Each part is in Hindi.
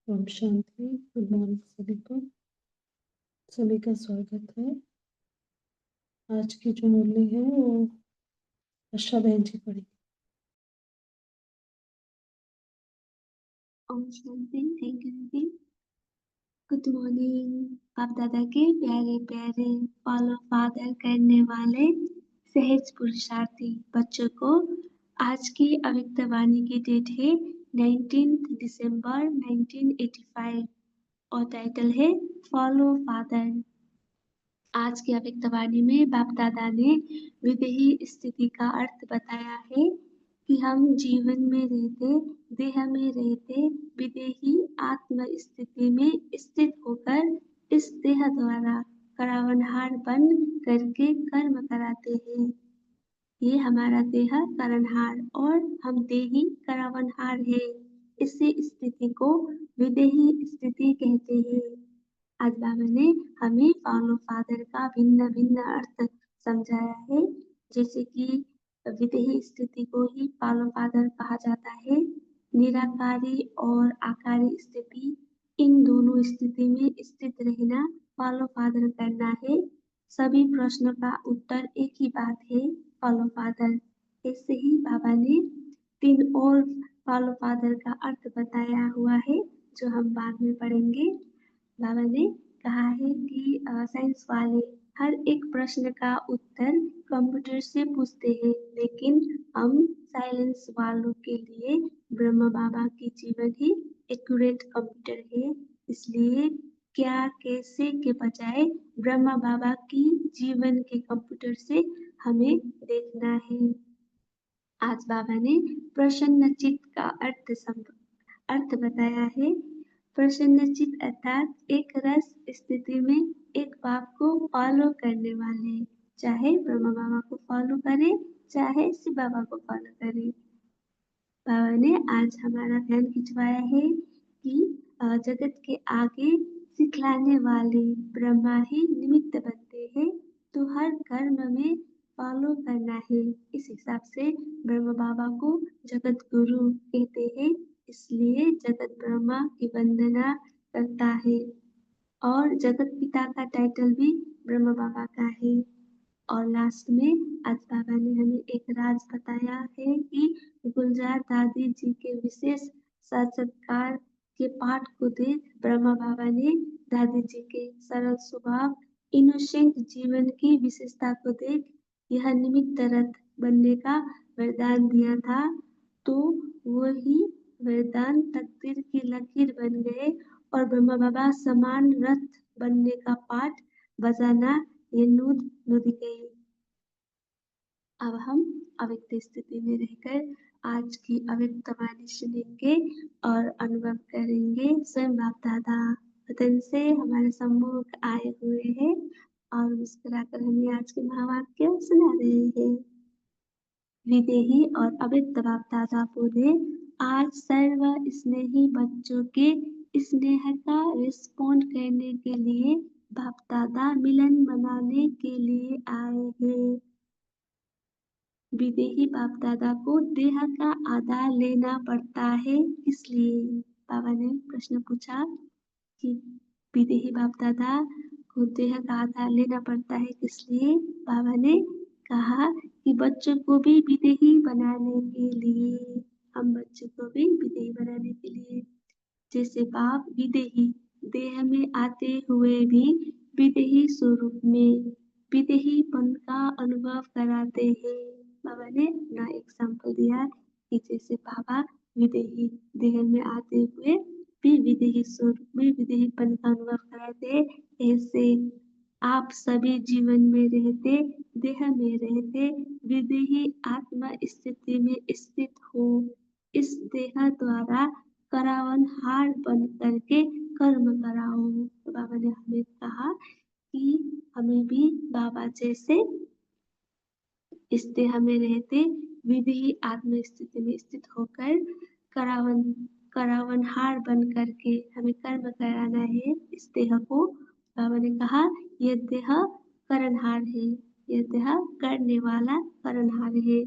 ओम शांति। गुड मॉर्निंग सभी को। सभी का स्वागत है। आज की जो मुरली है वो आशा बहन जी पढ़ी। ओम शांति। थैंक यू दीदी। Good morning. आप दादा के प्यारे प्यारे फॉलो फादर करने वाले सहज पुरुषार्थी बच्चों को आज की अव्यक्त वाणी की डेट है 19 दिसंबर 1985 और टाइटल है फॉलो फादर। आज की अव्यक्त वाणी में बाप दादा ने विदेही स्थिति का अर्थ बताया है कि हम जीवन में रहते, देह में रहते, विदेही आत्म स्थिति में स्थित होकर इस देह द्वारा करावनहार बन करके कर्म कराते हैं। ये हमारा देह करणहार और हम देही करावनहार है। इसी स्थिति को विदेही स्थिति कहते हैं। आज बाबा ने हमें फॉलो फादर का भिन्न भिन्न अर्थ समझाया है। जैसे कि विदेही स्थिति को ही फॉलो फादर कहा जाता है। निराकारी और आकारी स्थिति, इन दोनों स्थिति में स्थित रहना फॉलो फादर करना है। सभी प्रश्नों का उत्तर एक ही बात है, फॉलो फादर। ऐसे ही बाबा ने 3 और फॉलो फादर का अर्थ बताया हुआ है जो हम बाद में पढ़ेंगे। बाबा ने कहा है कि साइंस वाले हर एक प्रश्न का उत्तर कंप्यूटर से पूछते हैं, लेकिन हम साइलेंस वालों के लिए ब्रह्मा बाबा की जीवन ही एक्यूरेट कंप्यूटर है। इसलिए क्या कैसे के बजाय ब्रह्मा बाबा की जीवन के कंप्यूटर से हमें देखना है। आज बाबा ने प्रसन्न चित्त का अर्थ बताया है। प्रसन्न चित्त अर्थात एक रस स्थिति में एक बाप को फॉलो करने वाले, चाहे ब्रह्मा बाबा को फॉलो करे चाहे शिव बाबा को फॉलो करे। बाबा ने आज हमारा ध्यान खिंचवाया है कि जगत के आगे सिखलाने वाले ब्रह्मा ही निमित्त बनते हैं, तो हर कर्म में फॉलो करना है। इस हिसाब से ब्रह्मा बाबा को जगत गुरु कहते हैं, इसलिए जगत ब्रह्मा की वंदना करता है। और जगत पिता का टाइटल भी ब्रह्मा बाबा का है। और लास्ट में आज बाबा ने हमें एक राज बताया है कि गुलजार दादी जी के विशेष साक्षात्कार के पाठ को देख ब्रह्मा बाबा ने दादी जी के सरल स्वभाव, इनोसेंट जीवन की विशेषता को देख यह निमित्त रथ बनने का वरदान दिया था, तो वही वरदान तकदीर की लकीर बन गए और ब्रह्मा बाबा समान रथ बनने का पाठ बजाना ये नदी गई। अब हम अव्यक्त स्थिति में रहकर आज की अव्यक्त वाणी सुनेंगे और अनुभव करेंगे। स्वयं बाप दादा वतन से हमारे सम्मुख आए हुए हैं और मुस्कुराकर हमें आज के महावाक्य सुना रहे हैं। विदेही और अव्यक्त बाप दादा बोले, आज सर्व स्नेही बच्चों के स्नेह का रिस्पॉन्ड करने के लिए बाप दादा मिलन मनाने के लिए आए हैं। विदेही बाप दादा को देह का आधार लेना पड़ता है, इसलिए बाबा ने प्रश्न पूछा कि विदेही बाप दादा को देह का आधार लेना पड़ता है, इसलिए बाबा ने कहा कि बच्चों को भी विदेही बनाने के लिए, हम बच्चों को भी विदेही बनाने के लिए, जैसे बाप विदेही देह में आते हुए भी विदेही स्वरूप में विदेहीपन का अनुभव कराते हैं। बाबा ने अपना एग्जाम्पल दिया कि जैसे बाबा विदेही देह में आते हुए भी विदेही स्वरूप में विदेहीपन का अनुभव कराते, ऐसे आप सभी जीवन में रहते, देह में रहते, विदेही आत्मा स्थिति में स्थित हो, इस देह द्वारा करावन हार बन करके कर्म कराओ। तो बाबा ने हमें कहा कि हमें भी बाबा जैसे इस देह में रहते विधि आत्म स्थिति में स्थित होकर करावन करावन हार बन करके हमें कर्म कराना है। इस देह को बाबा ने कहा यह देह करणहार है, यह देह करने वाला करणहार है।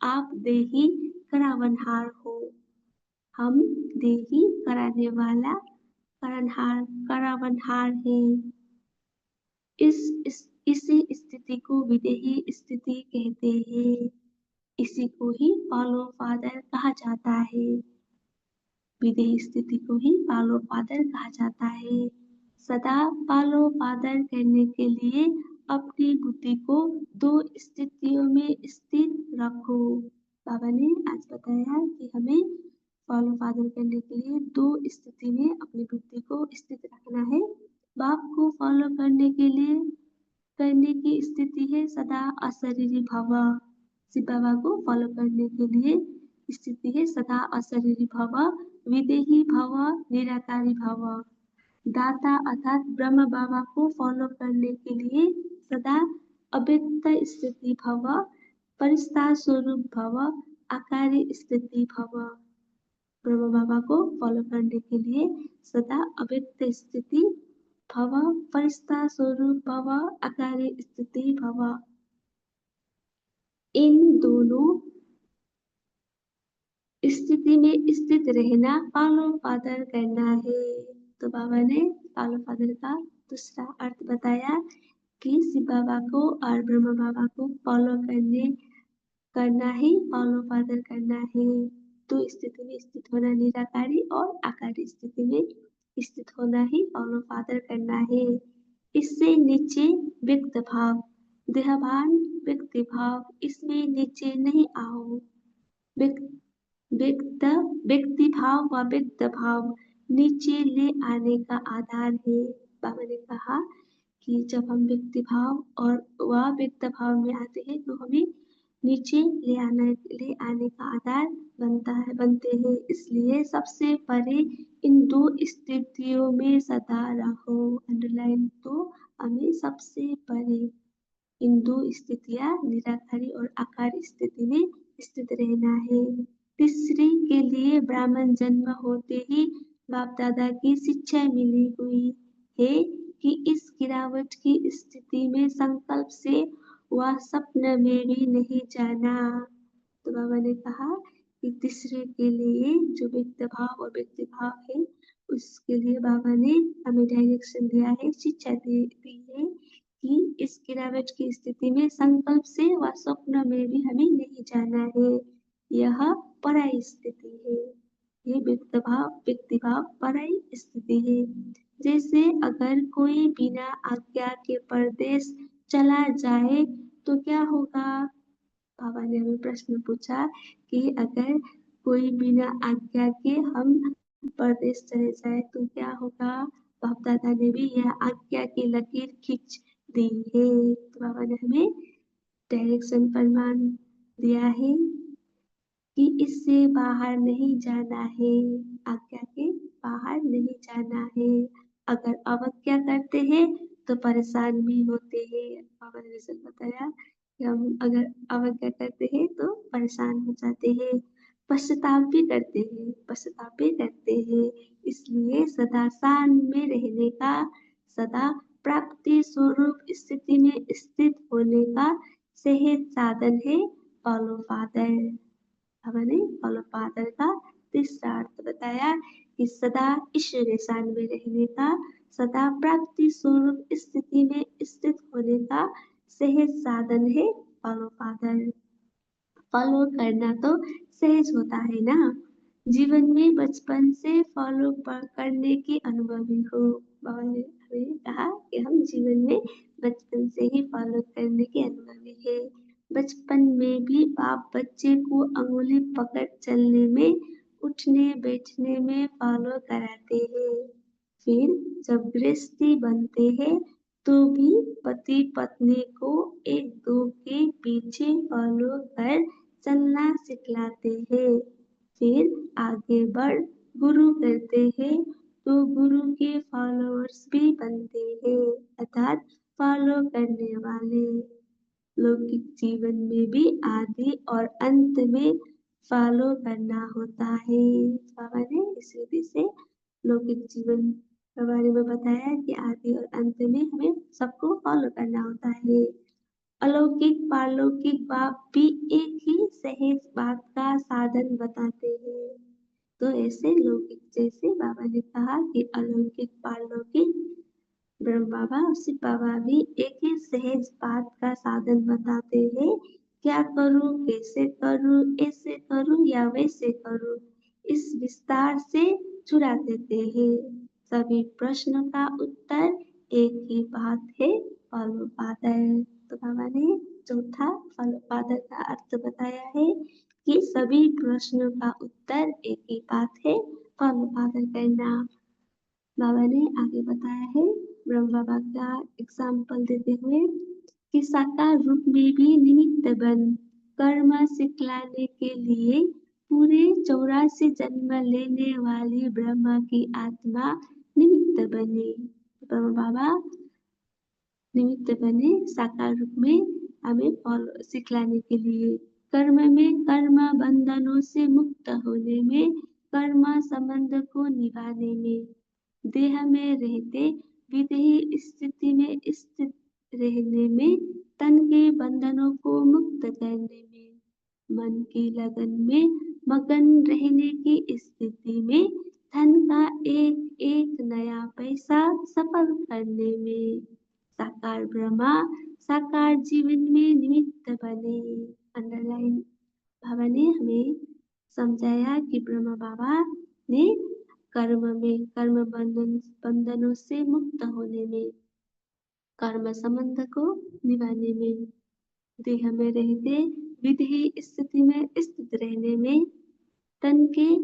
आप देही करावनहार हो, हम देही कराने वाला करावनहार है। इसी स्थिति को विदेही स्थिति कहते हैं। इसी को ही फॉलो फादर कहा जाता है। विदेही स्थिति को ही फॉलो फादर कहा जाता है। सदा फॉलो फादर करने के लिए अपनी बुद्धि को दो स्थितियों में स्थिर रखो। बाबा ने आज बताया कि हमें फॉलो फादर करने के लिए दो स्थिति में अपनी बुद्धि को स्थित रखना है। बाप को फॉलो करने के लिए करने की स्थिति है सदा अशरीरी भव। शिव बाबा को फॉलो करने के लिए स्थिति है सदा अशरीरी भव, विदेही भव, निराकारी भव। दाता अर्थात ब्रह्म बाबा को फॉलो करने के लिए सदा अव्यक्त स्थिति भव, परिस्था स्वरूप भव, आकारी स्थिति भव। ब्रह्म बाबा को फॉलो करने के लिए सदा अव्यक्त स्थिति भव, परिस्था स्वरूप भव, आकारी स्थिति भव। इन दोनों स्थिति में स्थित रहना फॉलो फादर करना है। तो बाबा ने फॉलो फादर का दूसरा अर्थ बताया कि शिव बाबा को और ब्रह्म बाबा को फॉलो करना ही फॉलो फादर करना है। तो स्थिति में स्थित होना निराकारी और आकारी स्थिति में स्थित होना ही फॉलो फादर करना है। इससे नीचे व्यक्त भाव, देहभान व्यक्ति भाव, इसमें नीचे नहीं आओ। व्यक्ति भाव व व्यक्त भाव नीचे ले आने का आधार है। बाबा ने कहा कि जब हम व्यक्ति भाव और व व्यक्त भाव में आते हैं तो हमें नीचे ले आने का आधार बनते हैं। इसलिए सबसे परे इन दो स्थितियों में सदा रहो। अंडरलाइन तो हमें सबसे परे इन दो स्थितियां निराकारी और आकार स्थिति में स्थित रहना है। तीसरी के लिए ब्राह्मण जन्म होते ही बाप दादा की शिक्षा मिली हुई है कि इस गिरावट की स्थिति में संकल्प से वह स्वप्न में भी नहीं जाना। तो बाबा ने कहा कि तीसरे के लिए जो व्यक्त भाव और व्यक्ति भाव है उसके लिए बाबा ने हमें डायरेक्शन दिया है, शिक्षा दी है कि इस गिरावट की स्थिति में संकल्प से व स्वप्न में भी हमें नहीं जाना है। यह पराई स्थिति है। ये व्यक्ति भाव पराई स्थिति है। जैसे अगर कोई बिना आज्ञा के परदेश चला जाए तो क्या होगा। बाबा ने हमें प्रश्न पूछा कि अगर कोई बिना आज्ञा के हम परदेश चले जाए तो क्या होगा। बाप दादा ने भी यह आज्ञा की लकीर खींच दी है। तो बाबा ने हमें डायरेक्शन फरमान दिया है कि इससे बाहर नहीं जाना है, आज्ञा के बाहर नहीं जाना है। अगर अवज्ञा करते हैं तो परेशान भी होते हैं। बाबा ने जैसे बताया कि हम अगर अवज्ञा करते हैं तो परेशान हो जाते हैं, पश्चाताप भी करते हैं। इसलिए सदा शान में रहने का, सदा प्राप्ति स्वरूप स्थिति में स्थित होने का सहज साधन है फॉलो फादर। हमने फॉलो फादर का तीसरा अर्थ बताया कि सदा ईश्वरीय शान में रहने का, सदा प्राप्ति स्वरूप स्थिति में स्थित होने का सहज साधन है फॉलो फादर। फॉलो करना तो सहज होता है ना। जीवन में बचपन से फॉलो करने की अनुभवी हो। बाबा ने हमें कहा कि हम जीवन में बचपन से ही फॉलो करने के अनुभवी है। बचपन में भी बाप बच्चे को अंगुली पकड़ चलने में, उठने बैठने में फॉलो कराते हैं। फिर जब गृहस्थी बनते हैं तो भी पति पत्नी को एक दो के पीछे फॉलो कर चलना सिखलाते हैं। फिर आगे बढ़ गुरु करते हैं तो गुरु के फॉलोअर्स भी बनते हैं, अर्थात फॉलो करने वाले। लौकिक जीवन में भी आदि और अंत में फॉलो करना होता है। बाबा ने इस विधि से लौकिक जीवन के बारे में बताया कि आदि और अंत में हमें सबको फॉलो करना होता है। अलौकिक पारलौकिक बाप भी एक ही सहज बात का साधन बताते हैं। तो ऐसे लौकिक जैसे बाबा ने कहा कि अलौकिक पारलौकिक ब्रह्म बाबा और शिव बाबा भी एक ही सहज बात का साधन बताते हैं। क्या करूं, कैसे करूं, ऐसे करूं या वैसे करूं, इस विस्तार से चुरा देते हैं। सभी प्रश्नों का उत्तर एक ही बात है, फॉलो फादर। तो बाबा ने चौथा फॉलो फादर का अर्थ बताया है कि सभी प्रश्नों का उत्तर एक ही बात है, फॉलो फादर करना। बाबा ने आगे बताया है ब्रह्म बाबा का एग्जाम्पल देते हुए कि साकार रूप में भी निमित्त बन कर्म सिखलाने के लिए पूरे 84 जन्म लेने वाली ब्रह्मा की आत्मा निमित्त बने। ब्रह्म बाबा निमित्त बने साकार रूप में हमें फॉलो सिखलाने के लिए, कर्म में कर्म बंधनों से मुक्त होने में, कर्म संबंध को निभाने में, देह में रहते विदेही स्थिति में स्थित रहने में, तन के बंधनों को मुक्त करने में, मन की लगन में मगन रहने की स्थिति में, धन का एक एक नया पैसा सफल करने में, साकार ब्रह्मा साकार जीवन में निमित्त बने। अंडरलाइन बाबा ने हमें समझाया कि ब्रह्मा बाबा ने कर्म में कर्म बंधनों से मुक्त होने में, कर्म संबंध को निभाने में, देह में रहते विधि स्थिति में स्थित रहने में, तन के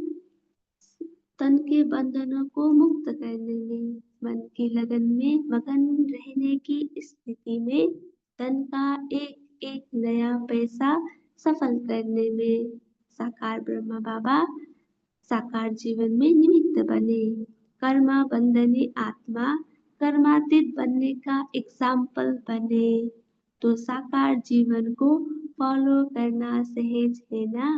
तन के बंधनों को मुक्त करने में, मन की लगन में मगन रहने की स्थिति में, धन का एक एक नया पैसा सफल करने में, साकार ब्रह्मा बाबा साकार जीवन में निमित्त बने। कर्मा बंधनी आत्मा कर्मातीत बनने का एग्जाम्पल बने। तो साकार जीवन को फॉलो करना सहज है ना,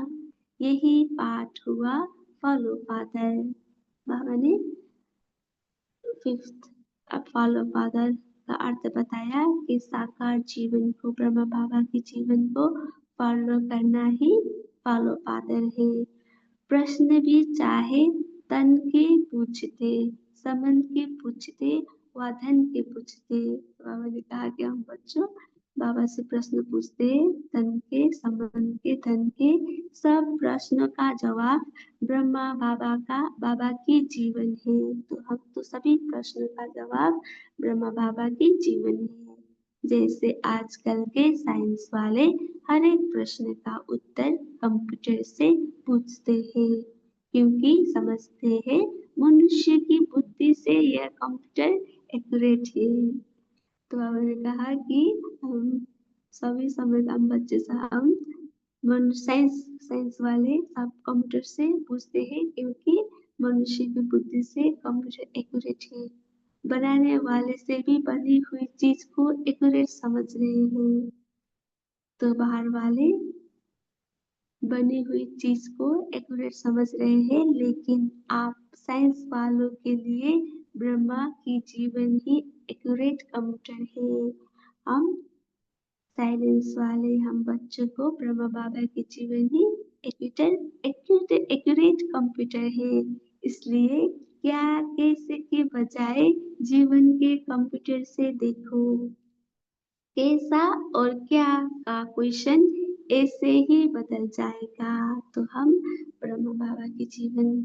यही पाठ हुआ फॉलो फादर। बाबा ने फिफ्थ फॉलो फादर का अर्थ बताया कि साकार जीवन को ब्रह्मा बाबा के जीवन को फॉलो करना ही फॉलो फादर है। प्रश्न भी चाहे तन के पूछते, संबंध के पूछते व धन के पूछते। बाबा ने कहा कि हम बच्चों बाबा से प्रश्न पूछते, तन के, संबंध के, धन के, सब प्रश्नों का जवाब ब्रह्मा बाबा की जीवन है। तो हम तो सभी प्रश्नों का जवाब ब्रह्मा बाबा की जीवन है। जैसे आजकल के साइंस वाले हर एक प्रश्न का उत्तर कंप्यूटर से पूछते हैं, क्योंकि समझते हैं मनुष्य की बुद्धि से यह कंप्यूटर एक्यूरेट है। तो बाबा ने कहा कि हम सभी समय हम बच्चे से हम साइंस साइंस वाले सब कंप्यूटर से पूछते हैं, क्योंकि मनुष्य की बुद्धि से कंप्यूटर एक्यूरेट है। बनाने वाले से भी बनी हुई चीज को एक्यूरेट समझ रहे हैं, तो बाहर वाले बनी हुई चीज को एक्यूरेट समझ रहे हैं, लेकिन आप साइंस वालों के लिए ब्रह्मा की जीवन ही एक्यूरेट कंप्यूटर है। हम साइंस वाले हम बच्चों को ब्रह्मा बाबा की जीवन ही एक्यूरेट कंप्यूटर है। इसलिए क्या कैसे के बजाय जीवन के कंप्यूटर से देखो, कैसा और क्या का क्वेश्चन ऐसे ही बदल जाएगा। तो हम ब्रह्मा बाबा के जीवन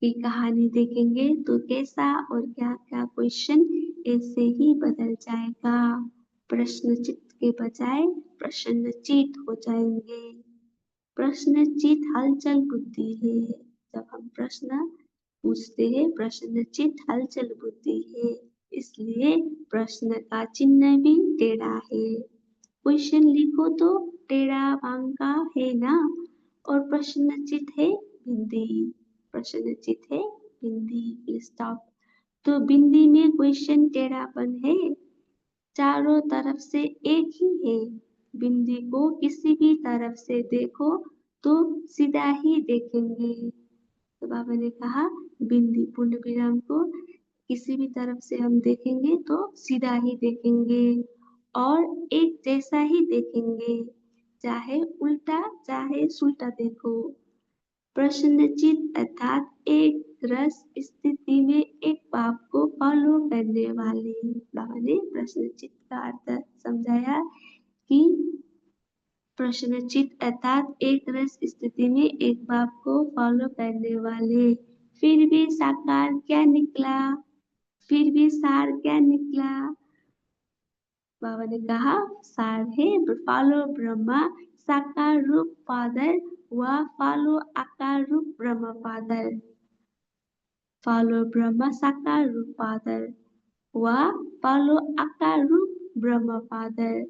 की कहानी देखेंगे तो कैसा और क्या क्या क्वेश्चन ऐसे ही बदल जाएगा। प्रश्नचित के बजाय प्रश्नचित हो जाएंगे। प्रश्नचित हलचल बुद्धि है। जब हम प्रश्न पूछते हैं, प्रश्नचित हलचल बुद्धि है, इसलिए प्रश्न का चिन्ह भी टेढ़ा है। क्वेश्चन लिखो तो टेढ़ा बांका है ना, और प्रश्नचित है बिंदी, प्रश्नचित है बिंदी स्टॉप। तो बिंदी में क्वेश्चन टेढ़ापन है, चारों तरफ से एक ही है। बिंदी को किसी भी तरफ से देखो तो सीधा ही देखेंगे। तो बाबा ने कहा बिंदी पूर्ण विराम को किसी भी तरफ से हम देखेंगे तो सीधा ही देखेंगे और एक जैसा ही देखेंगे, चाहे उल्टा चाहे सुल्टा देखो। प्रश्नचित अर्थात एक रस स्थिति में एक बाप को फॉलो करने वाले। बाबा ने प्रश्नचित का अर्थ समझाया कि प्रश्नचित अर्थात एक रस स्थिति में एक बाप को फॉलो करने वाले। फिर भी साकार क्या निकला? फिर भी सार क्या निकला? बाबा ने कहा सार है फॉलो ब्रह्मा साकार रूप फादर व फॉलो आकार रूप ब्रह्म फादर। फॉलो ब्रह्मा साकार रूप फादर व फॉलो आकार रूप ब्रह्म फादर।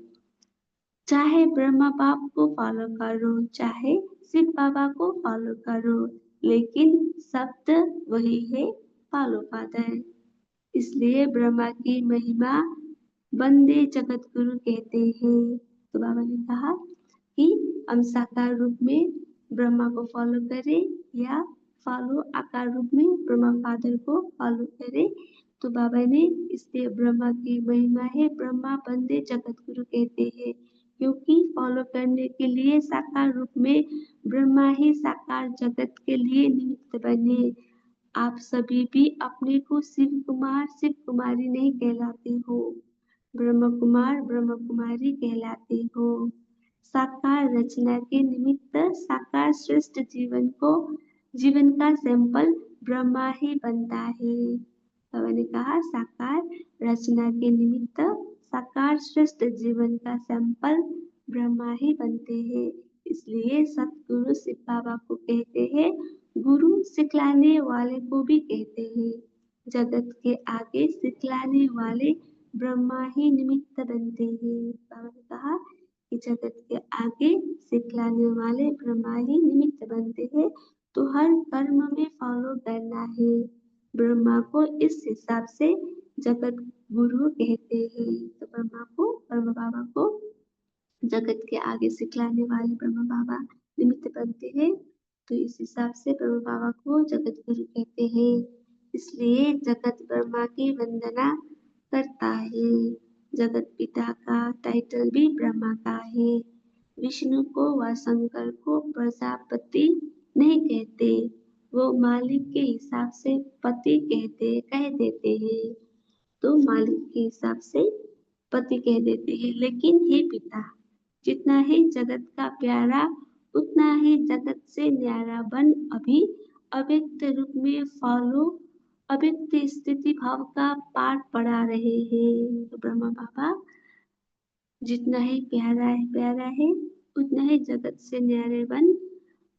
चाहे ब्रह्मा बाप को फॉलो करो चाहे शिव बाबा को फॉलो करो, लेकिन शब्द वही है फॉलो फादर। इसलिए ब्रह्मा की महिमा वंदे जगत गुरु कहते हैं। तो बाबा ने कहा कि हम साकार रूप में ब्रह्मा को फॉलो करें या फॉलो आकार रूप में ब्रह्मा फादर को फॉलो करें। तो बाबा ने इसलिए ब्रह्मा की महिमा है ब्रह्मा वंदे जगत गुरु कहते हैं, क्योंकि फॉलो करने के लिए साकार रूप में ब्रह्मा ही साकार जगत के लिए निमित्त बने। आप सभी भी अपने को शिव कुमार शिव कुमारी नहीं कहलाते हो, ब्रह्म कुमार ब्रह्म कुमारी कहलाते हो। साकार रचना के निमित्त साकार श्रेष्ठ जीवन का सैंपल ब्रह्मा ही बनता है। बाबा ने कहा साकार रचना के निमित्त साकार श्रेष्ठ जीवन का सैंपल ब्रह्मा ही बनते हैं। इसलिए सतगुरु शिव बाबा को कहते हैं, गुरु सिखलाने वाले को भी कहते हैं। जगत के आगे सिखलाने वाले ब्रह्मा ही निमित्त बनते हैं। बाबा ने कहा कि जगत के आगे सिखलाने वाले ब्रह्मा ही निमित्त बनते हैं, तो हर कर्म में फॉलो करना है। ब्रह्मा को इस हिसाब से जगत गुरु कहते हैं। तो ब्रह्म बाबा को जगत के आगे सिखलाने वाले ब्रह्म बाबा निमित्त बनते हैं, तो इस हिसाब से ब्रह्म बाबा को जगत गुरु कहते हैं। इसलिए जगत ब्रह्मा की वंदना करता है। जगत पिता का टाइटल भी ब्रह्मा का है। विष्णु को व शंकर को प्रजापति नहीं कहते, वो मालिक के हिसाब से पति कह देते हैं। तो मालिक के हिसाब से पति कह देते हैं, लेकिन हे पिता, जितना है जगत का प्यारा उतना ही जगत से न्यारा बन अभी अव्यक्त रूप में फॉलो अव्यक्त स्थिति भाव का पाठ पढ़ा रहे हैं। तो ब्रह्मा बाबा जितना ही प्यारा है उतना ही जगत से न्यारे बन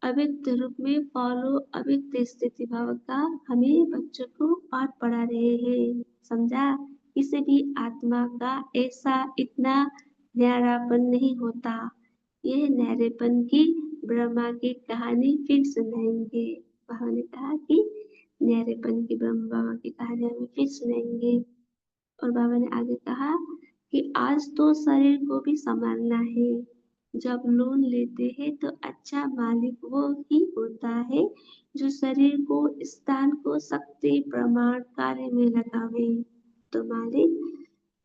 अव्यक्त रूप में फॉलो अव्यक्त स्थिति भाव का हमें बच्चों को पाठ पढ़ा रहे हैं। समझा? किसी भी आत्मा का ऐसा इतना न्यारापन नहीं होता। यह न्यारेपन की ब्रह्मा की कहानी फिर सुनाएंगे। बाबा ने कहा कि न्यारेपन की ब्रह्मा बाबा की कहानी हमें फिर सुनाएंगे। और बाबा ने आगे कहा कि आज तो शरीर को भी संभालना है। जब लोन लेते हैं तो अच्छा मालिक वो ही होता है जो शरीर को स्थान को शक्ति प्रमाण कार्य में लगावे। तो मालिक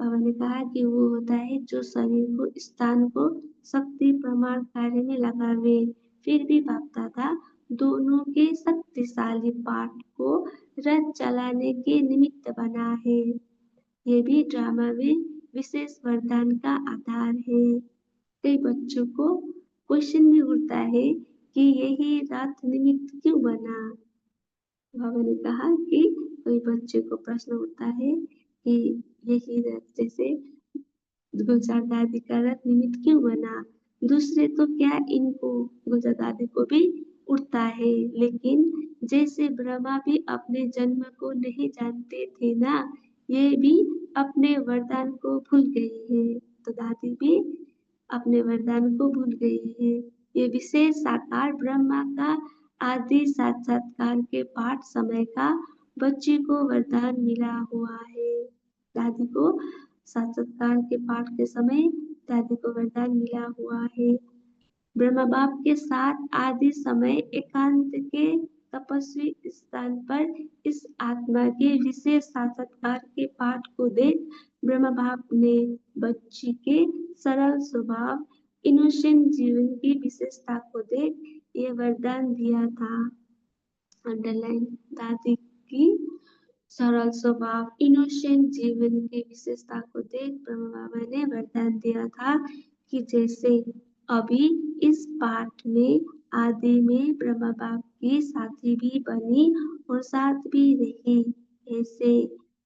बाबा ने कहा कि वो होता है जो शरीर को स्थान को शक्ति प्रमाण कार्य में लगावे। फिर भी बाप दादा दोनों के शक्तिशाली पाठ को रथ चलाने के निमित्त बना है। ये भी ड्रामा में विशेष वरदान का आधार है। कई बच्चों को क्वेश्चन भी उठता है कि यही रथ निमित्त क्यों बना। बाबा ने कहा कि कोई बच्चे को प्रश्न उठता है कि यही रथ जैसे गुलजार दादी का रथ निमित्त क्यों बना। दूसरे तो क्या इनको गुलजार दादी को भी उठता है, लेकिन जैसे ब्रह्मा भी अपने जन्म को नहीं जानते थे ना, ये भी अपने वरदान को भूल गई है। तो दादी भी अपने वरदान को भूल गई है। ये विशेष साकार ब्रह्मा का आदि साक्षात्कार के पाठ समय का बच्ची को वरदान मिला हुआ है। दादी को साक्षात्कार के पाठ के समय दादी को वरदान मिला हुआ है। ब्रह्मा बाप के साथ आदि समय एकांत के तपस्वी स्थान पर इस आत्मा के विशेष साक्षात्कार के पाठ को देख ब्रह्मा बाप ने बच्ची के सरल स्वभाव इनोसेंट जीवन की विशेषता को देख ये वरदान दिया था। अंडरलाइन दादी की सरल स्वभाव, इनोसेंट जीवन की विशेषता को देख ब्रह्मा बाबा ने वरदान दिया था कि जैसे अभी इस पाठ में आदि में ब्रह्मा बाप की साथी भी बनी और साथ भी रही, ऐसे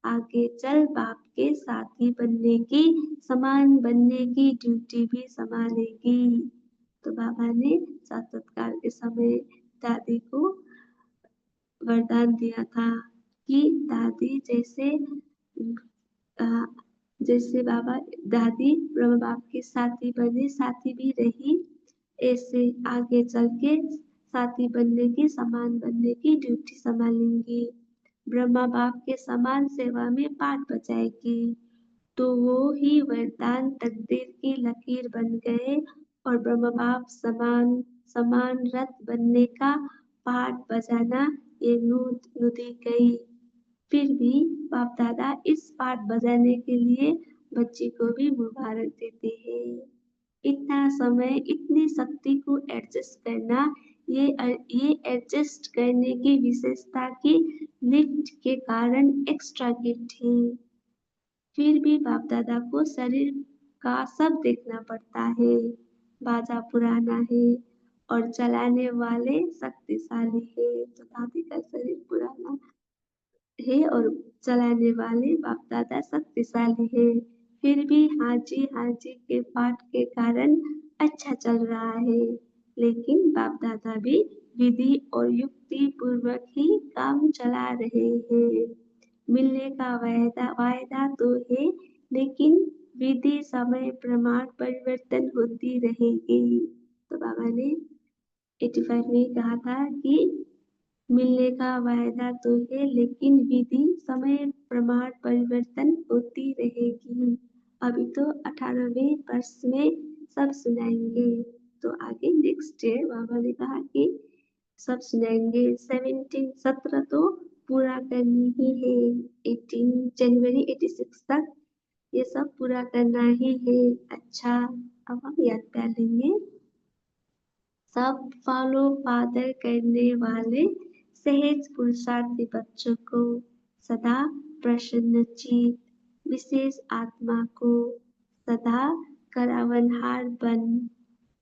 आगे चल बाप के साथी बनने की, समान बनने की ड्यूटी भी संभालेगी। तो बाबा ने साक्षात्कार के समय दादी को वरदान दिया था कि दादी अ, जैसे बाबा दादी ब्रह्म बाप के साथी बने, साथी भी रही, ऐसे आगे चल के साथी बनने की, समान बनने की ड्यूटी संभालेंगी। ब्रह्मा बाप के समान सेवा में पाठ बजाएगी। तो वो ही वरदान तकदीर की लकीर बन गए और ब्रह्म बाप समान समान रथ बनने का पाठ बजाना ये नुदी गई। फिर भी बाप दादा इस पाठ बजाने के लिए बच्ची को भी मुबारक देते हैं। इतना समय, इतनी शक्ति को एडजस्ट करना, ये एडजस्ट करने की विशेषता की लिफ्ट के कारण एक्स्ट्रा गिफ्ट है। फिर भी बाप दादा को शरीर का सब देखना पड़ता है। बाजा पुराना है और चलाने वाले शक्तिशाली है। तो दादी का शरीर पुराना है और चलाने वाले बाप दादा शक्तिशाली है। फिर भी हाजी के पाठ के कारण अच्छा चल रहा है, लेकिन बाप दादा भी विधि और युक्ति पूर्वक ही काम चला रहे हैं। मिलने का वायदा तो है, लेकिन विधि समय प्रमाण परिवर्तन होती रहेगी। तो बाबा ने 85 में कहा था कि मिलने का वायदा तो है, लेकिन विधि समय प्रमाण परिवर्तन होती रहेगी। अभी तो 18वें वर्ष में सब सुनाएंगे। तो आगे नेक्स्ट डे बाबा ने कहा कि सब सुनाएंगे। 17 तो पूरा करनी ही है। 18 जनवरी 86 तक ये सब पूरा करना ही है। अच्छा, अब हम याद कर लेंगे। सब फॉलो फादर करने वाले सहज पुरुषार्थी बच्चों को सदा प्रसन्नचित, विशेष आत्मा को सदा करावनहार बन,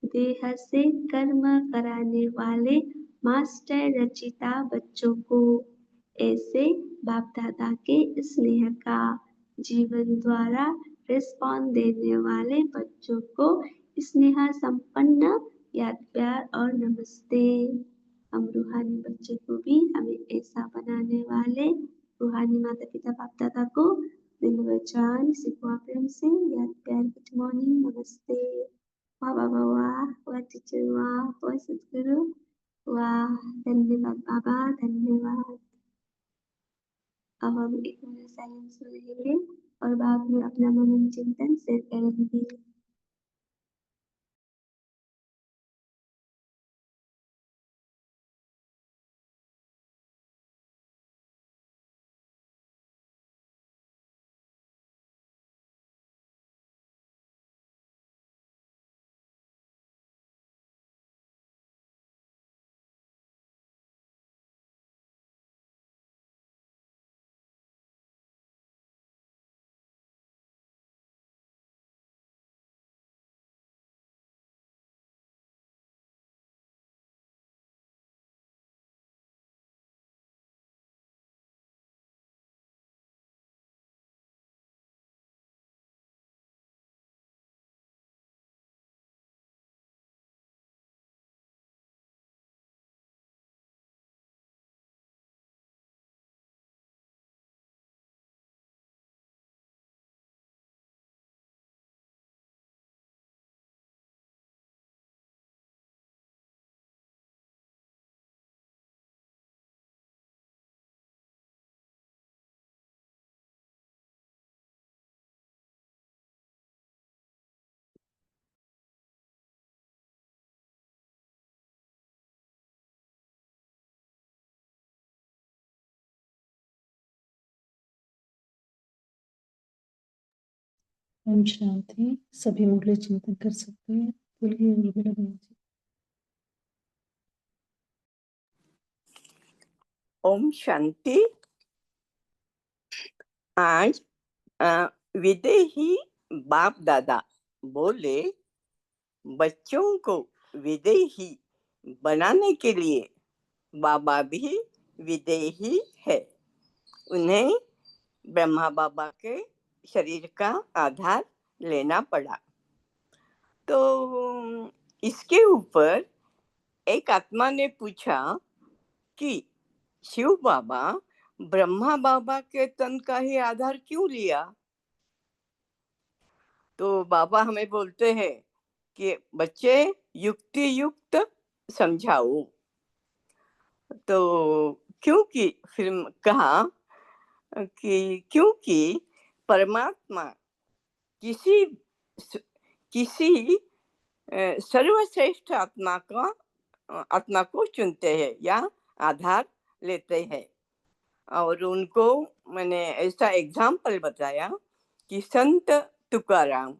देह से कर्म कराने वाले मास्टर रचिता बच्चों को ऐसे बाप दादा के स्नेह का जीवन द्वारा रिस्पॉन्स देने वाले बच्चों को स्नेह संपन्न याद प्यार और नमस्ते। हम रूहानी बच्चे को भी हमें ऐसा बनाने वाले रूहानी माता पिता बाप दादा को दिल वचन सिखवा प्रेम से याद प्यार गुड मॉर्निंग नमस्ते। वाह वाह वाह वाह वाह टीचर वाह वाह सदगुरु वाह, धन्यवाद बाबा धन्यवाद। अब हम एक मिनट साइलेंस में रहेंगे और बाद में अपना मनन चिंतन शेयर करेंगे। ओम शांति। सभी मुगले चिंतन कर सकते हैं। बोलिए उर्मिला बहन जी। ओम शांति। आज विदेही बाप दादा बोले बच्चों को विदेही बनाने के लिए बाबा भी विदेही है। उन्हें ब्रह्मा बाबा के शरीर का आधार लेना पड़ा। तो इसके ऊपर एक आत्मा ने पूछा कि शिव बाबा ब्रह्मा बाबा के तन का ही आधार क्यों लिया? तो बाबा हमें बोलते हैं कि बच्चे युक्ति युक्त समझाओ। तो क्योंकि फिर कहा कि क्योंकि परमात्मा किसी किसी सर्वश्रेष्ठ आत्मा को चुनते हैं या आधार लेते हैं। और उनको मैंने ऐसा एग्जाम्पल बताया कि संत तुकाराम,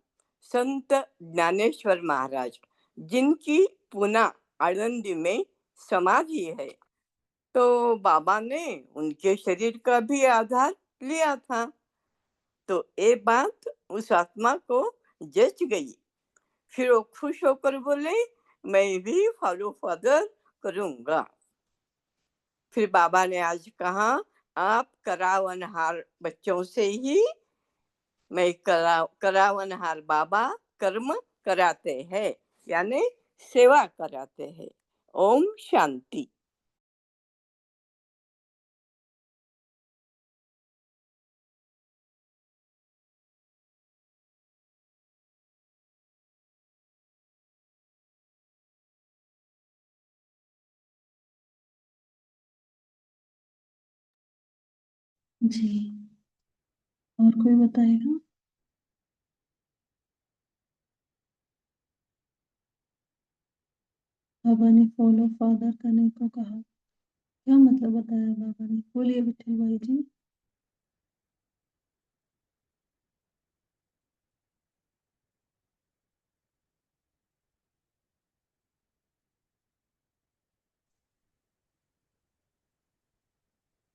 संत ज्ञानेश्वर महाराज, जिनकी पुणे आळंदी में समाधि है, तो बाबा ने उनके शरीर का भी आधार लिया था। तो ये बात उस आत्मा को जच गई। फिर वो खुश होकर बोले मैं भी फॉलो फादर करूंगा। फिर बाबा ने आज कहा आप करावनहार बच्चों से ही मैं करावनहार बाबा कर्म कराते हैं, यानी सेवा कराते हैं। ओम शांति। जी, और कोई बताएगा? बाबा ने फॉलो फादर करने को कहा, क्या मतलब बताया बाबा ने? बोलिए विठल भाई जी।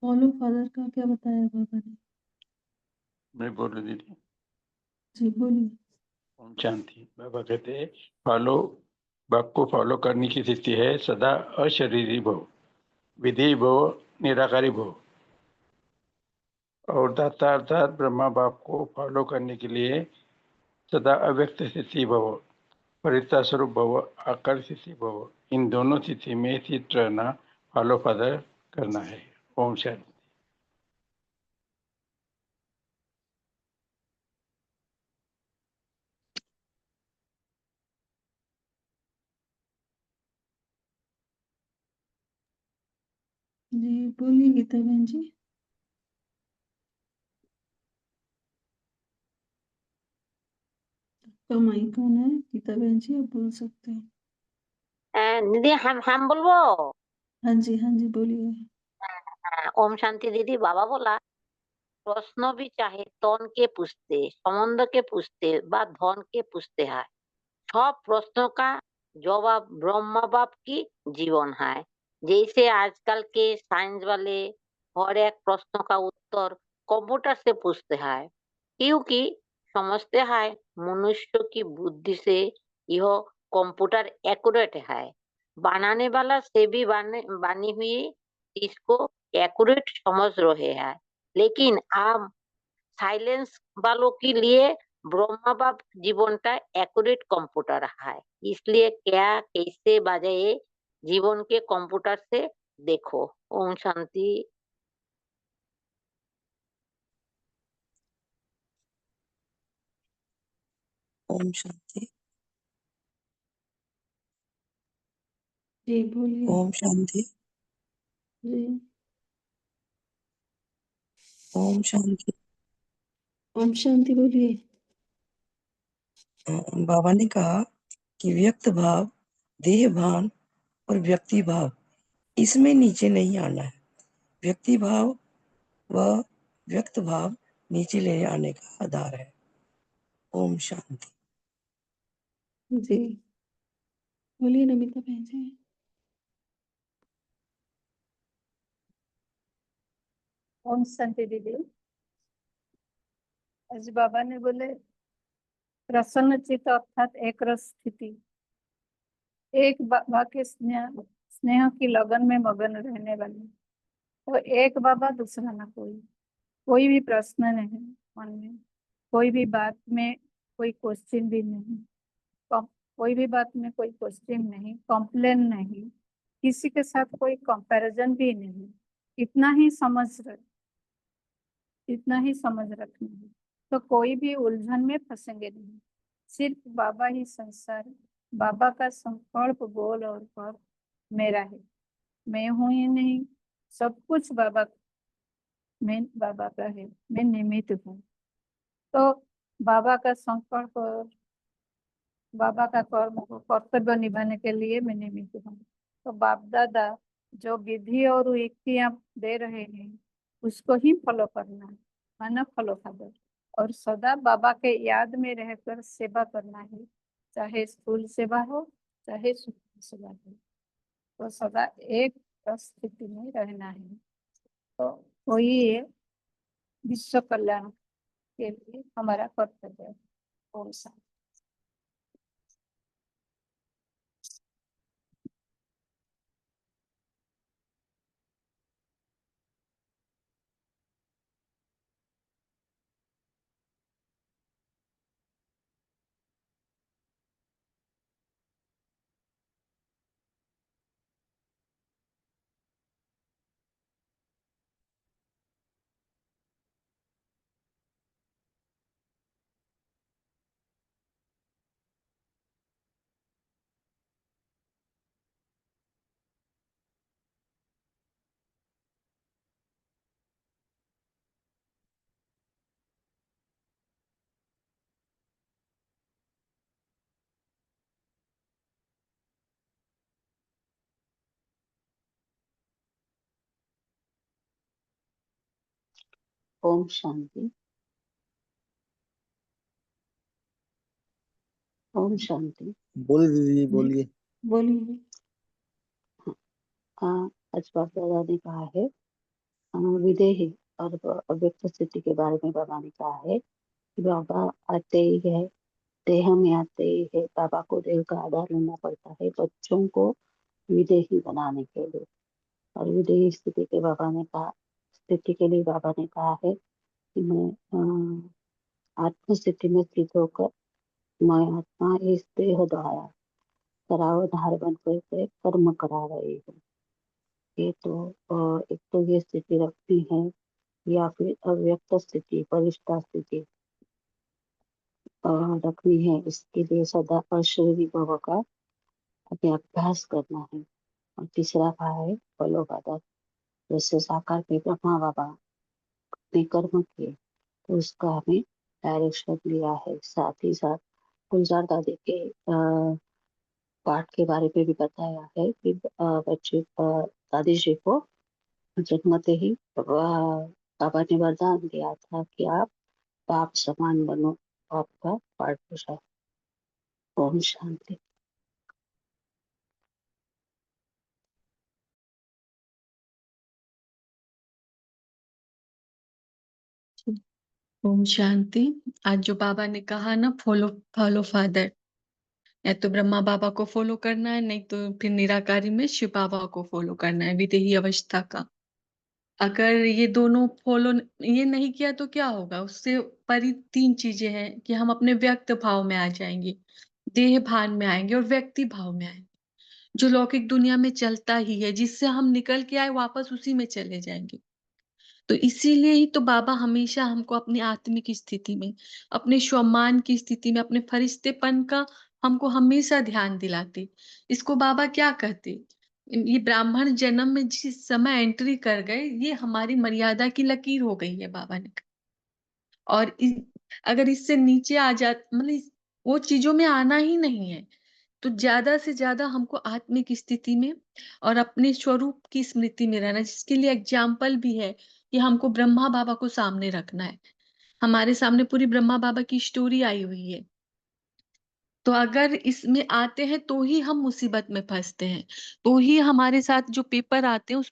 फॉलो फादर का क्या बताया बाबा ने? मैं बोल रही दीदी। जी बोलिए। ओम शांति। बाबा कहते हैं फॉलो, बाप को फॉलो करने की स्थिति है सदा अशरीरी भव, विधेय भव, निराकारी भव। और दाता अर्थात ब्रह्मा बाप को फॉलो करने के लिए सदा अव्यक्त स्थिति भव, परिता स्वरूप भव, आकार स्थिति भव, इन दोनों स्थिति में स्थित रहना फॉलो फादर करना है। ओम शांति। जी बोलिए गीता बहन जी। तो माइक कौन है? गीता बहन जी आप बोल सकते हैं। दीदी हम बोलबो। हाँ जी बोलिए। ओम शांति। दीदी बाबा बोला प्रश्न भी चाहे तन के पूछते, संबंध के पूछते बा धन के पूछते है, सब प्रश्नों का जवाब ब्रह्मा बाप की जीवन है। जैसे आजकल के साइंस वाले हर एक प्रश्न का उत्तर कंप्यूटर से पूछते हैं, क्योंकि समझते हैं मनुष्य की बुद्धि से यह कंप्यूटर एक्यूरेट है। बनाने वाला से भी बनी हुई इसको एक्यूरेट समझ रहे हैं, लेकिन आप साइलेंस वालों के लिए ब्रह्मा बाप जीवनটা एक्यूरेट कंप्यूटर है। इसलिए क्या कैसे बजाए जीवन के कंप्यूटर से देखो। ओम शांति। ओम शांति। जी बोलिए। ओम शांति। जी ओम शांति। ओम शांति बोलिए। बाबा ने कहा कि व्यक्त भाव, देह भान और व्यक्ति भाव, इसमें नीचे नहीं आना है। व्यक्ति भाव व व्यक्त भाव नीचे ले आने का आधार है। ओम शांति। जी बोलिए नमिता बहन जी। ओम शांति दीदी। आज बाबा ने बोले प्रसन्न चित्त अर्थात एक रस स्थिति, एक बाबा के स्नेह स्नेह की लगन में मगन रहने वाले। तो एक बाबा दूसरा ना कोई भी प्रश्न नहीं मन में, कोई भी बात में कोई क्वेश्चन भी नहीं, कोई भी बात में कोई क्वेश्चन नहीं, कंप्लेन नहीं, किसी के साथ कोई कंपैरिजन भी नहीं। इतना ही समझ रखना है तो कोई भी उलझन में फंसेंगे नहीं। सिर्फ बाबा ही संसार, बाबा का संकल्प बोल और कर मेरा है, मैं हूं ही नहीं, सब कुछ मैं बाबा का है, मैं निमित्त हूँ। तो बाबा का संकल्प और बाबा का कर्तव्य निभाने के लिए मैं निमित्त हूँ। तो बाप दादा जो विधि और युक्तियां दे रहे हैं उसको ही फॉलो करना है, माना फॉलो फादर। और सदा बाबा के याद में रहकर सेवा करना है, चाहे स्थूल सेवा हो चाहे सूक्ष्म सेवा हो। तो सदा एक स्थिति में रहना है। तो वही ये विश्व कल्याण के लिए हमारा कर्तव्य है। ओम शांति। ओम शांति। ओम शांति। बोलिए दीदी, बोलिए। बोलिए। आज बाबा दादा ने कहा है विदेही और अव्यक्त स्थिति के बारे में बाबा ने कहा है कि बाबा आते ही है, देह में आते ही है, बाबा को देह का आधार लेना पड़ता है बच्चों को विदेही बनाने के लिए। और विदेही स्थिति के लिए बाबा ने कहा है कि मैं आत्म स्थिति में स्थित होकर मैं आत्मा इस देह द्वारा करावधार बनकर के कर्म करा रही हूँ। ये तो एक तो ये स्थिति रखनी है, या फिर अव्यक्त स्थिति परिष्ठा स्थिति रखनी है। इसके लिए सदा अशरीरी भव का हमें अभ्यास करना है। और तीसरा कहा है फलो बाधा, जैसे साकार में ब्रह्मा बाबा ने कर्म किए तो उसका हमें डायरेक्शन लिया है। साथ ही साथ गुलजार दादी के पाठ के बारे में भी बताया है कि बच्चे दादी जी को जन्मते ही बाबा ने वरदान दिया था कि आप बाप समान बनो, आपका पाठ पूछा। ओम शांति। ओम शांति। आज जो बाबा ने कहा ना, फॉलो फॉलो फादर, या तो ब्रह्मा बाबा को फॉलो करना है, नहीं तो फिर निराकारी में शिव बाबा को फॉलो करना है विदेही अवस्था का। अगर ये दोनों फॉलो ये नहीं किया तो क्या होगा, उससे परी तीन चीजें हैं कि हम अपने व्यक्त भाव में आ जाएंगे, देह भान में आएंगे और व्यक्ति भाव में आएंगे, जो लौकिक दुनिया में चलता ही है, जिससे हम निकल के आए वापस उसी में चले जाएंगे। तो इसीलिए ही तो बाबा हमेशा हमको अपनी आत्मिक स्थिति में, अपने स्वमान की स्थिति में, अपने फरिश्तेपन का हमको हमेशा ध्यान दिलाते। इसको बाबा क्या कहते, ये ब्राह्मण जन्म में जिस समय एंट्री कर गए, ये हमारी मर्यादा की लकीर हो गई है बाबा ने कहा। और अगर इससे नीचे आ जा, मतलब वो चीजों में आना ही नहीं है, तो ज्यादा से ज्यादा हमको आत्मिक स्थिति में और अपने स्वरूप की स्मृति में रहना, जिसके लिए एग्जाम्पल भी है कि हमको ब्रह्मा बाबा को सामने रखना है। हमारे सामने पूरी ब्रह्मा बाबा की स्टोरी आई हुई है तो अगर इसमें आते हैं तो ही हम मुसीबत में फंसते हैं, तो ही हमारे साथ जो पेपर आते हैं, उस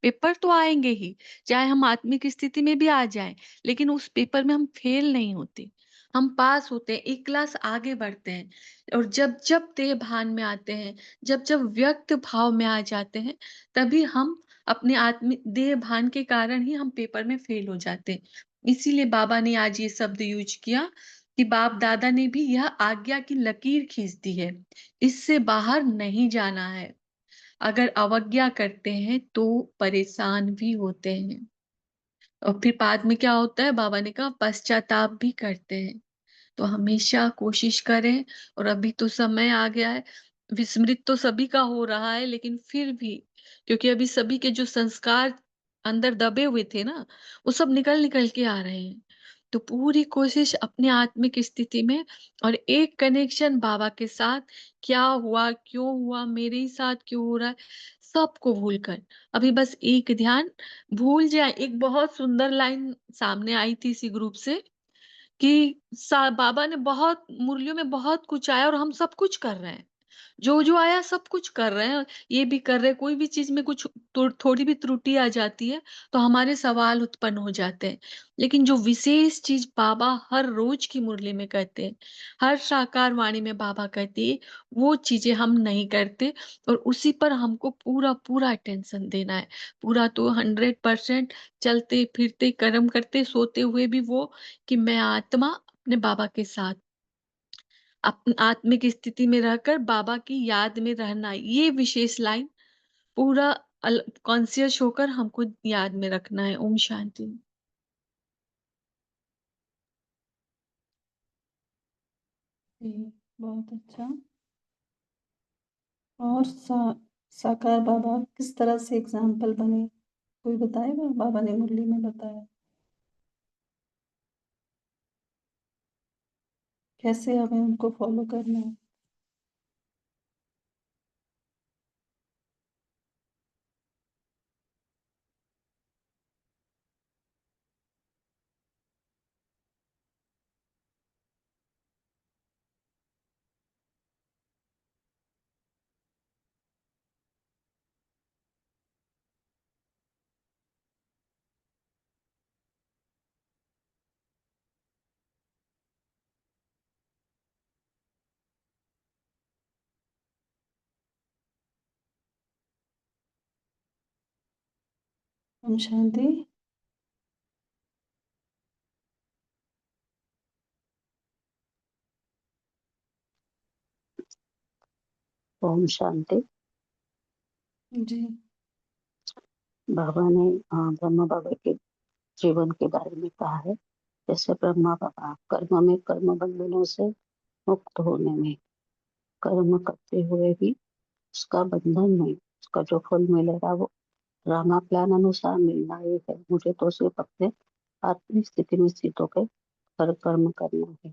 पेपर तो आएंगे ही, चाहे हम आत्मिक स्थिति में भी आ जाएं, लेकिन उस पेपर में हम फेल नहीं होते, हम पास होते हैं, एक क्लास आगे बढ़ते हैं। और जब जब देह भान में आते हैं, जब जब व्यक्त भाव में आ जाते हैं, तभी हम अपने आत्मिक देह भान के कारण ही हम पेपर में फेल हो जाते हैं। इसीलिए बाबा ने आज ये शब्द यूज किया कि बाप दादा ने भी यह आज्ञा की लकीर खींच दी है, इससे बाहर नहीं जाना है। अगर अवज्ञा करते हैं तो परेशान भी होते हैं, और फिर बाद में क्या होता है, बाबा ने कहा पश्चाताप भी करते हैं। तो हमेशा कोशिश करें। और अभी तो समय आ गया है, विस्मृत तो सभी का हो रहा है, लेकिन फिर भी क्योंकि अभी सभी के जो संस्कार अंदर दबे हुए थे ना, वो सब निकल निकल के आ रहे हैं। तो पूरी कोशिश अपने आत्मिक स्थिति में, और एक कनेक्शन बाबा के साथ, क्या हुआ, क्यों हुआ, मेरे ही साथ क्यों हो रहा है, सबको भूलकर अभी बस एक ध्यान भूल जाए। एक बहुत सुंदर लाइन सामने आई थी इसी ग्रुप से कि बाबा ने बहुत मुरलियों में बहुत कुछ आया और हम सब कुछ कर रहे हैं, जो जो आया सब कुछ कर रहे हैं, ये भी कर रहे हैं। कोई भी चीज में कुछ थोड़ी भी त्रुटि आ जाती है तो हमारे सवाल उत्पन्न हो जाते हैं। लेकिन जो विशेष चीज बाबा हर रोज की मुरली में कहते हैं, हर साकार वाणी में बाबा कहते हैं, वो चीजें हम नहीं करते, और उसी पर हमको पूरा पूरा अटेंशन देना है। पूरा तो 100%, चलते फिरते कर्म करते सोते हुए भी वो कि मैं आत्मा अपने बाबा के साथ अपनी आत्मिक स्थिति में रहकर बाबा की याद में रहना, ये विशेष लाइन पूरा कॉन्शियस होकर हमको याद में रखना है। ओम शांति। जी, बहुत अच्छा। और साकार बाबा किस तरह से एग्जाम्पल बने, कोई बताएगा? बाबा ने मुरली में बताया कैसे हमें उनको फॉलो करना है। ओम शांति। ओम शांति। जी। बाबा ने ब्रह्मा बाबा के जीवन के बारे में कहा है। जैसे ब्रह्मा बाबा कर्म में, कर्म बंधनों से मुक्त होने में, कर्म करते हुए भी उसका बंधन नहीं, उसका जो फल मिलेगा वो रामा प्लान अनुसार मिलना ही है। मुझे तो सिर्फ अपने आत्मिक स्थिति में स्थित होकर हर कर्म करना है,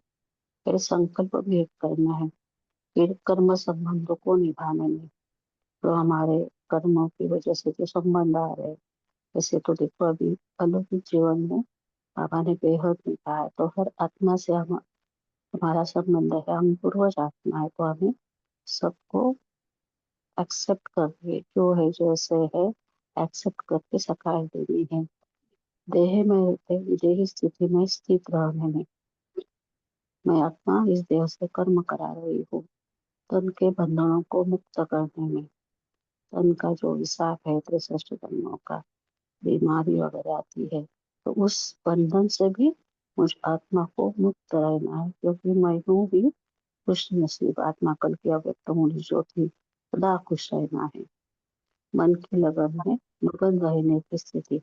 फिर संकल्प भी करना है, फिर कर्म संबंधों को निभाने में। तो हमारे कर्मों की वजह से जो संबंध आ रहे हैं, वैसे तो देखो अभी अलौकिक जीवन में बाबा ने बेहद में कहा है, तो हर आत्मा से हमारा संबंध है, हम पूर्वज आत्मा है, तो हमें सबको एक्सेप्ट करके जो है जैसे है एक्सेप्ट करके सकार देनी है। देह में रहते विदेही स्थिति में स्थित रहने में, मैं आत्मा इस देह से कर्म करा रही हूँ। तन के बंधनों को मुक्त करने में, तन का जो विषाप है 63 तनों का, बीमारी वगैरह आती है, तो उस बंधन से भी मुझ आत्मा को मुक्त रहना है, क्योंकि मैं हूँ भी खुश नसीब आत्मा, कल की अव्यक्त मूल्य जो थी, सदा खुश रहना है। मन की लगन है, मगन रहने की स्थिति,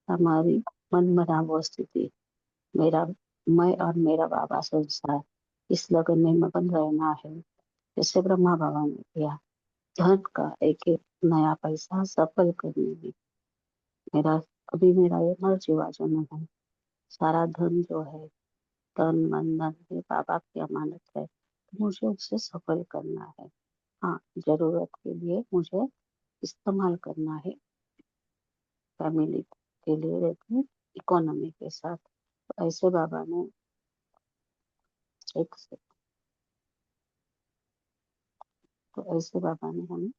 हमारी मन मनाव स्थिति, मेरा मैं और मेरा बाबा संसार, इस लगन में मगन रहना है। जैसे ब्रह्मा बाबा ने किया, धन का एक एक नया पैसा सफल करने में, मेरा अभी मेरा ये नर जीवा जन्म है, सारा धन जो है, तन मन धन है, बाबा की अमानत है, तो मुझे उसे सफल करना है। हाँ, जरूरत के लिए मुझे इस्तेमाल करना है, फैमिली के लिए रहती इकोनॉमी के साथ। तो ऐसे बाबा ने एक तो ऐसे बाबा ने हमें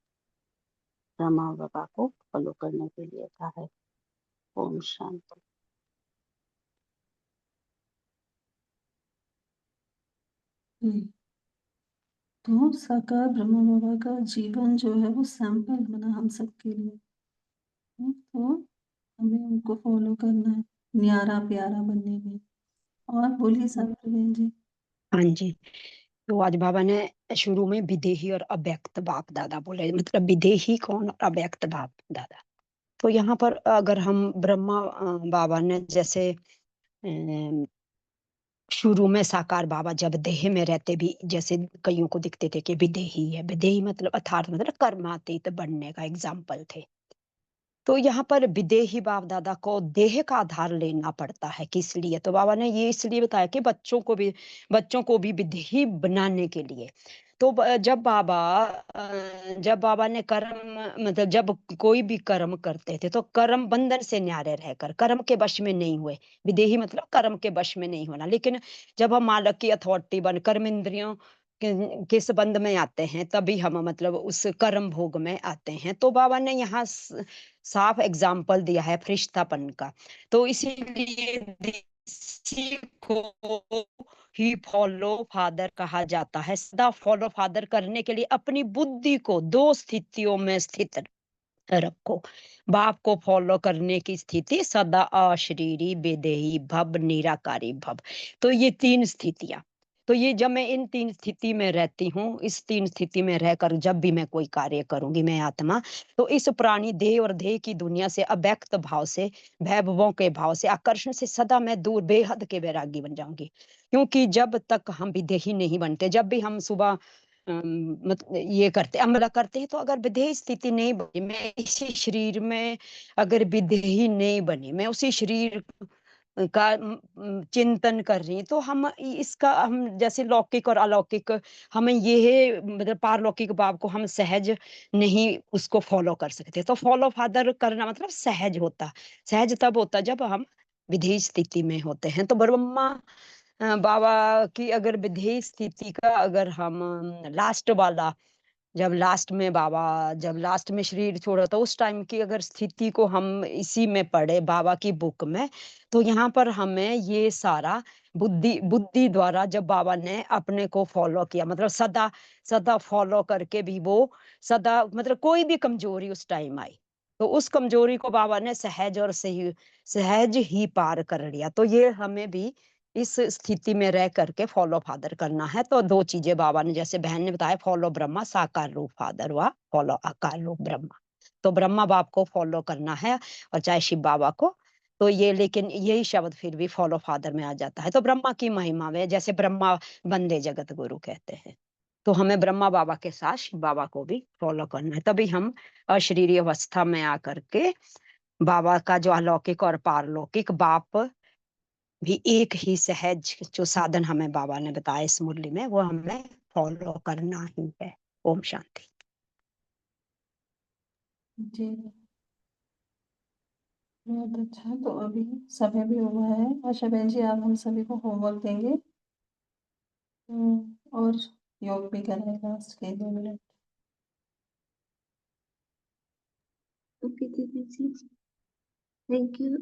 ब्रह्मा बाबा को फॉलो करने के लिए कहा है। ओम शांति। तो साकार ब्रह्मा बाबा का जीवन जो है वो सैंपल बना हम सबके लिए। तो हमें उनको फॉलो करना है न्यारा प्यारा बनने में। और बोलिए सावित्री बहन जी। हाँ जी। तो आज बाबा ने शुरू में विदेही और अव्यक्त बाप दादा बोले, मतलब विदेही कौन और अव्यक्त बाप दादा। तो यहाँ पर अगर हम ब्रह्मा बाबा ने जैसे शुरू में साकार बाबा जब देह में रहते भी जैसे कईयों को दिखते थे कि विदेही है, विदेही मतलब अर्थात मतलब कर्मातीत बनने का एग्जाम्पल थे। तो यहाँ पर विदेही बाप दादा को देह का आधार लेना पड़ता है, किस लिए? तो बाबा ने ये इसलिए बताया कि बच्चों को भी विदेही बनाने के लिए। तो जब बाबा ने कर्म मतलब जब कोई भी कर्म करते थे तो कर्म बंधन से न्यारे रहकर कर्म के वश में नहीं हुए। विदेही मतलब कर्म के वश में नहीं होना। लेकिन जब हम मालक की अथॉरिटी बन कर्म इंद्रियों के संबंध में आते हैं तभी हम मतलब उस कर्म भोग में आते हैं। तो बाबा ने यहाँ साफ एग्जाम्पल दिया है फरिश्तापन का। तो इसीलिए किसी को ही फॉलो फादर कहा जाता है। सदा फॉलो फादर करने के लिए अपनी बुद्धि को दो स्थितियों में स्थित रखो। बाप को फॉलो करने की स्थिति सदा अशरीरी विदेही भव निराकारी भव। तो ये तीन स्थितियां, तो ये जब मैं इन तीन स्थिति में रहती हूँ, इस तीन स्थिति में रहकर जब भी मैं कोई कार्य करूंगी मैं आत्मा, तो इस प्राणी देह और देह की दुनिया से अव्यक्त भाव से वैभवों के भाव से आकर्षण से सदा मैं दूर बेहद के वैरागी बन जाऊंगी। क्योंकि जब तक हम विदेही नहीं बनते, जब भी हम सुबह मतलब ये करते अमला करते हैं, तो अगर विदेही स्थिति नहीं बनी, मैं इसी शरीर में अगर विदेही नहीं बनी, मैं उसी शरीर का चिंतन कर रही, तो हम जैसे लौकिक और अलौकिक हमें ये मतलब पारलौकिक भाव को हम सहज नहीं उसको फॉलो कर सकते। तो फॉलो फादर करना मतलब सहज तब होता जब हम विधेय स्थिति में होते हैं। तो ब्रह्मा बाबा की अगर विधेय स्थिति का अगर हम लास्ट वाला जब लास्ट में शरीर छोड़ा तो उस टाइम की अगर स्थिति को हम इसी में पढ़े बाबा की बुक में, तो यहाँ पर हमें ये सारा बुद्धि द्वारा जब बाबा ने अपने को फॉलो किया, मतलब सदा सदा फॉलो करके भी वो सदा मतलब कोई भी कमजोरी उस टाइम आई तो उस कमजोरी को बाबा ने सहज ही पार कर लिया। तो ये हमें भी इस स्थिति में रह करके फॉलो फादर करना है। तो दो चीजें बाबा ने, जैसे बहन ने बताया, फॉलो ब्रह्मा साकार रूप फादर व फॉलो आकार रूप ब्रह्मा। तो ब्रह्मा बाप को फॉलो करना है और चाहे शिव बाबा को। तो ये लेकिन यही शब्द फिर भी फॉलो फादर में आ जाता है। तो ब्रह्मा की महिमा में जैसे ब्रह्मा वंदे जगत गुरु कहते हैं, तो हमें ब्रह्मा बाबा के साथ शिव बाबा को भी फॉलो करना है। तभी हम अशरीरी अवस्था में आकर के बाबा का जो अलौकिक और पारलौकिक बाप भी एक ही सहज जो साधन हमें बाबा ने बताया इस मुरली में, वो हमें फॉलो करना ही है। ओम शांति। जी बहुत अच्छा। तो अभी समय भी हुआ है। आशा बहन जी आप हम सभी को होमवर्क देंगे और योग भी करें लास्ट के 2 मिनट। ओके दीदी जी, थैंक यू।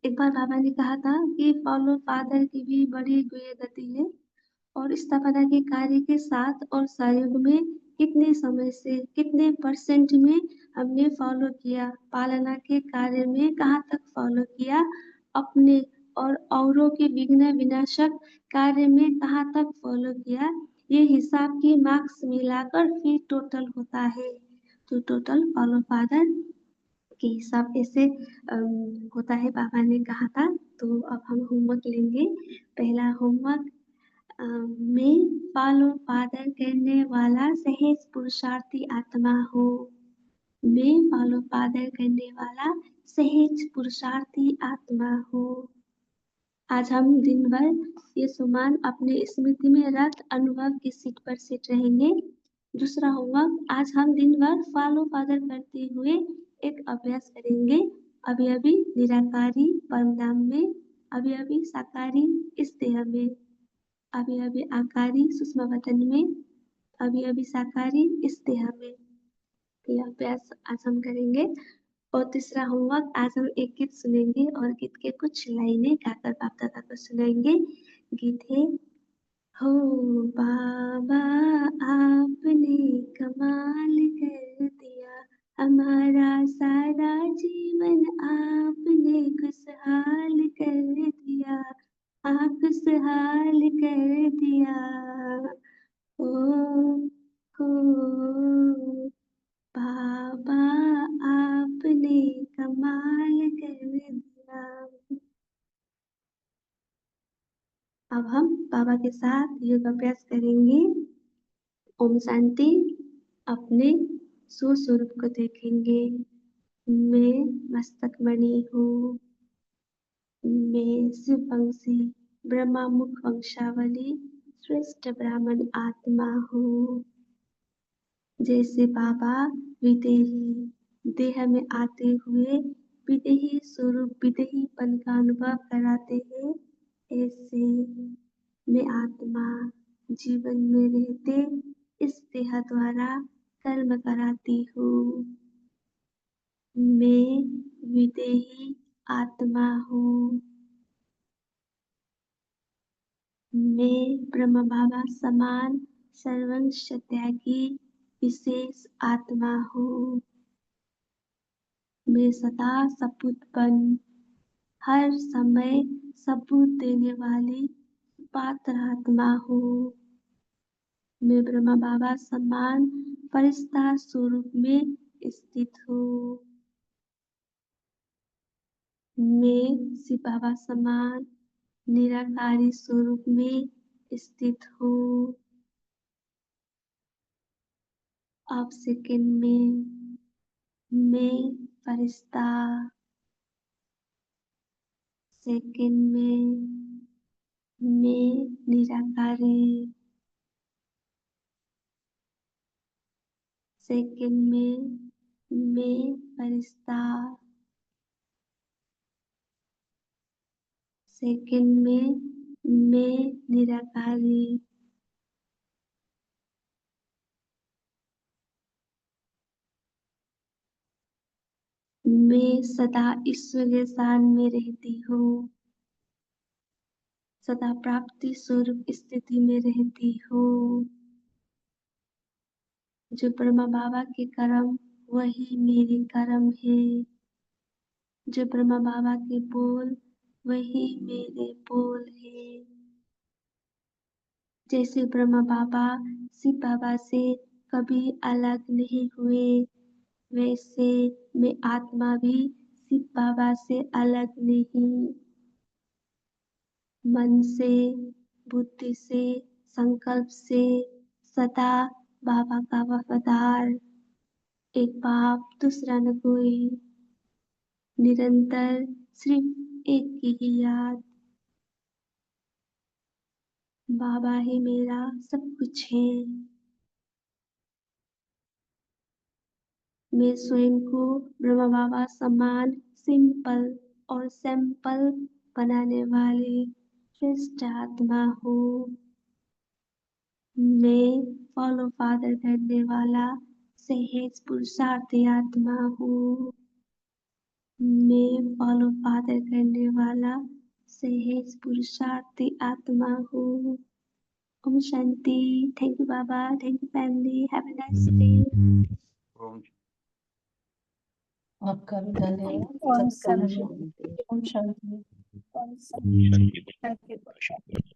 एक बार बाबा ने कहा था कि फॉलो फादर की भी बड़ी गुह्य गति है और स्थापना के कार्य के साथ और सहयोग में कितने समय से कितने परसेंट में हमने फॉलो किया, पालना के कार्य में कहाँ तक फॉलो किया, अपने और औरों के विघ्न विनाशक कार्य में कहाँ तक फॉलो किया, ये हिसाब की मार्क्स मिलाकर फिर टोटल होता है। तो टोटल फॉलो फादर के हिसाब ऐसे होता है, बाबा ने कहा था। तो अब हम होमवर्क लेंगे। पहला होमवर्क, मैं फॉलो फादर करने वाला सहज पुरुषार्थी आत्मा हो। मैं फॉलो फादर करने वाला सहज पुरुषार्थी आत्मा हो। आज हम दिन भर ये सुमान अपने स्मृति में रख अनुभव की सीट पर सेट रहेंगे। दूसरा होमवर्क, आज हम दिन भर फॉलो फादर करते हुए एक अभ्यास करेंगे। अभी अभी निराकारी परमधाम में, अभी अभी साकारी इस देह में, अभी अभी आकारी सूक्ष्म वतन में, अभी अभी साकारी इस देह में। यह अभ्यास आज हम करेंगे। और तीसरा होमवर्क, आज हम एक गीत सुनेंगे और गीत के कुछ लाइनें गाकर बाप दादा को सुनाएंगे। गीत है, हो बाबा आपने कमाल कर दिया, हमारा सारा जीवन आपने खुशहाल कर दिया, खुशहाल कर दिया। ओ बाबा आपने कमाल कर दिया। अब हम बाबा के साथ योग अभ्यास करेंगे। ओम शांति। अपने स्वस्वरूप को देखेंगे। मैं मस्तक मणि हूँ। मैं शिववंशी ब्रह्मा मुख वंशावली श्रेष्ठ ब्राह्मण आत्मा हूँ। जैसे बाबा विदेही देह में आते हुए विदेही स्वरूप विदेहीपन का अनुभव कराते हैं, ऐसे मैं आत्मा जीवन में रहते इस देह द्वारा कर्म कराती हूँ। मैं विदेही आत्मा हूँ। मैं ब्रह्म बाबा समान सर्वंश त्यागी विशेष आत्मा हूँ। मैं सदा सपूतपन हर समय सबूत देने वाली पात्र आत्मा हूँ। मैं ब्रह्मा बाबा समान फरिश्ता स्वरूप में स्थित हूँ। मैं शिव बाबा समान निराकारी स्वरूप में स्थित हूँ। अब सेकंड में मैं फरिश्ता, सेकंड में मैं निराकारी, सेकंड में मैं फरिश्ता, सेकंड में मैं निराकारी, मैं सदा ईश्वरीय स्थान में रहती हूँ। सदा प्राप्ति स्वरूप स्थिति में रहती हूँ। जो ब्रह्मा बाबा के कर्म वही मेरे कर्म है। जो ब्रह्मा बाबा के बोल वही मेरे बोल है। जैसे ब्रह्मा बाबा शिव बाबा से कभी अलग नहीं हुए, वैसे मैं आत्मा भी शिव बाबा से अलग नहीं। मन से, बुद्धि से, संकल्प से सदा बाबा का वफादार, एक बाप दूसरा न कोई, निरंतर सिर्फ एक की ही याद। बाबा ही मेरा सब कुछ है। मैं स्वयं को ब्रह्मा बाबा समान सिंपल और सैंपल बनाने वाली श्रेष्ठ आत्मा हूँ। मैं फॉलो फादर करने वाला सहज पुरुषार्थी आत्मा हूँ। मैं फॉलो फादर करने वाला सहज पुरुषार्थी आत्मा हूँ। ओम शांति। थैंक यू बाबा, thank you family, have a nice day. ओम आपका भी धन्यवाद। ओम सत्संग शांति। में। ओम शांति। ओम शांति। Thank you.